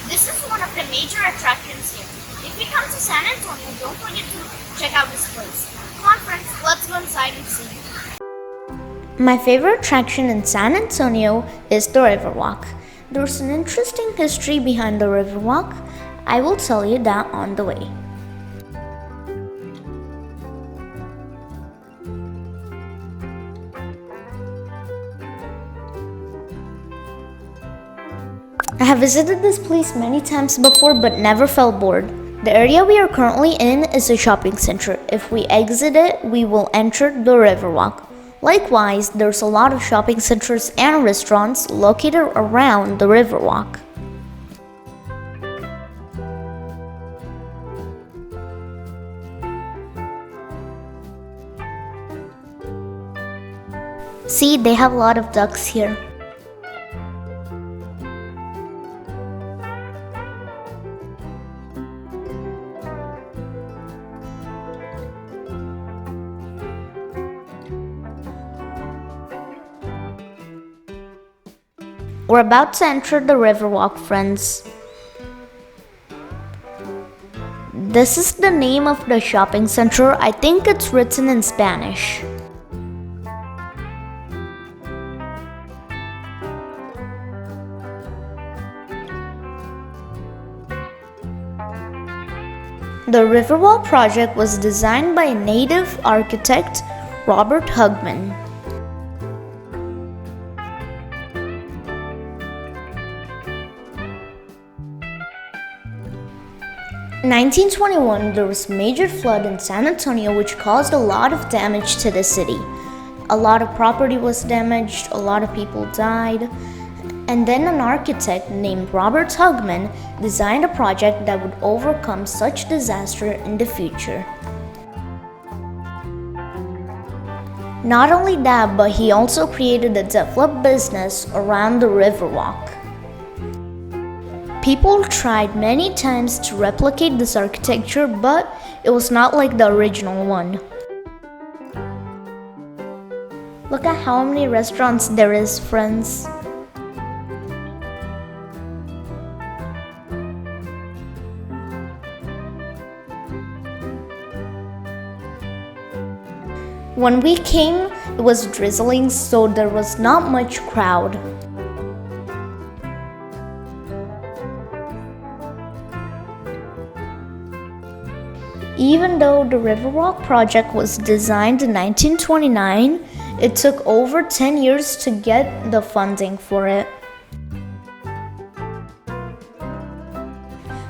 This is one of the major attractions here. If you come to San Antonio, don't forget to check out this place. Come on friends, let's go inside and see. My favorite attraction in San Antonio is the Riverwalk. There's an interesting history behind the Riverwalk. I will tell you that on the way. I have visited this place many times before but never felt bored. The area we are currently in is a shopping center. If we exit it, we will enter the Riverwalk. Likewise, there's a lot of shopping centers and restaurants located around the Riverwalk. See, they have a lot of ducks here. We're about to enter the Riverwalk, friends. This is the name of the shopping center. I think it's written in Spanish. The Riverwalk project was designed by native architect Robert Hugman. In 1921, there was a major flood in San Antonio which caused a lot of damage to the city. A lot of property was damaged, a lot of people died, and then an architect named Robert Hugman designed a project that would overcome such disaster in the future. Not only that, but he also created a developed business around the Riverwalk. People tried many times to replicate this architecture, but it was not like the original one. Look at how many restaurants there is, friends. When we came, it was drizzling, so there was not much crowd. Even though the Riverwalk project was designed in 1929, it took over 10 years to get the funding for it.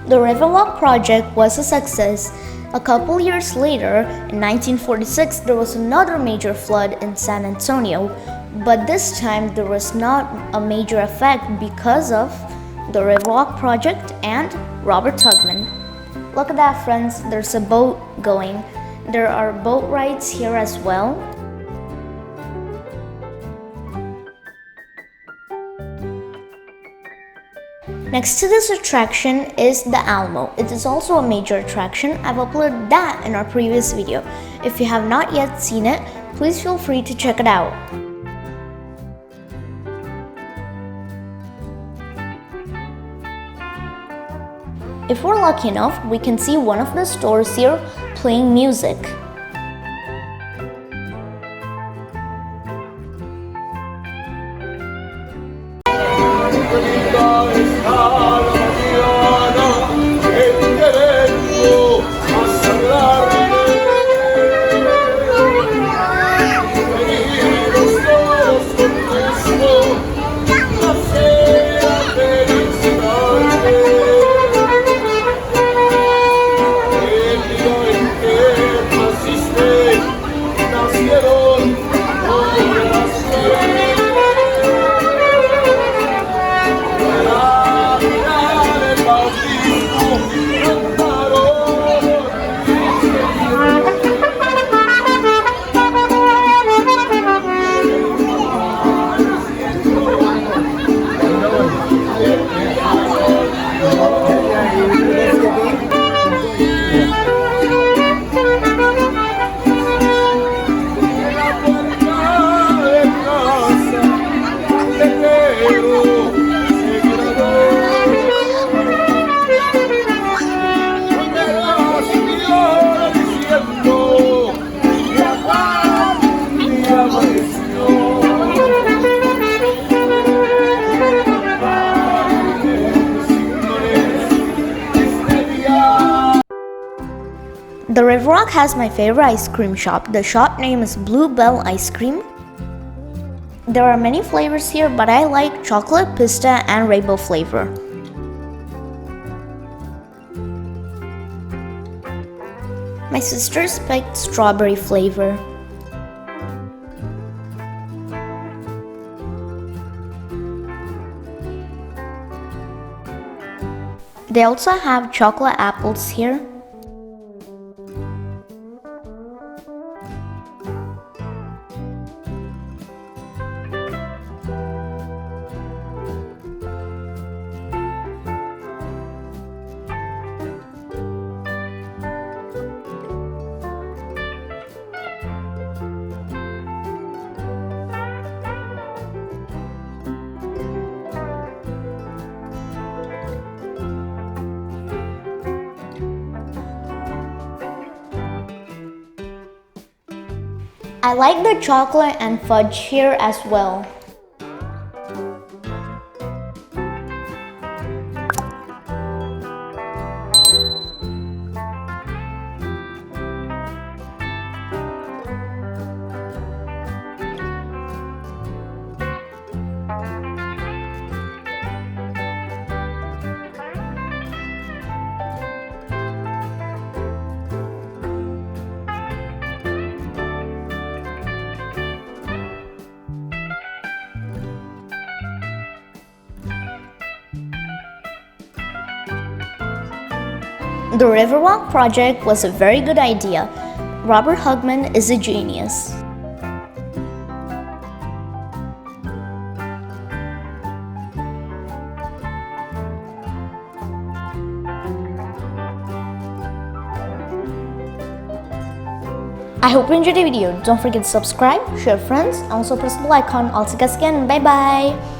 The Riverwalk project was a success. A couple years later, in 1946, there was another major flood in San Antonio, but this time there was not a major effect because of the Riverwalk project and Robert Tugman. Look at that, friends, there's a boat going. There are boat rides here as well. Next to this attraction is the Alamo. It is also a major attraction. I've uploaded that in our previous video. If you have not yet seen it, please feel free to check it out. If we're lucky enough, we can see one of the stores here playing music. River Rock has my favorite ice cream shop. The shop name is Bluebell Ice Cream. There are many flavors here, but I like chocolate, pista, and rainbow flavor. My sisters picked strawberry flavor. They also have chocolate apples here. I like the chocolate and fudge here as well. The River Walk project was a very good idea. Robert Hugman is a genius. I hope you enjoyed the video. Don't forget to subscribe, share with friends, and also press the bell icon. I'll see you guys again. Bye bye!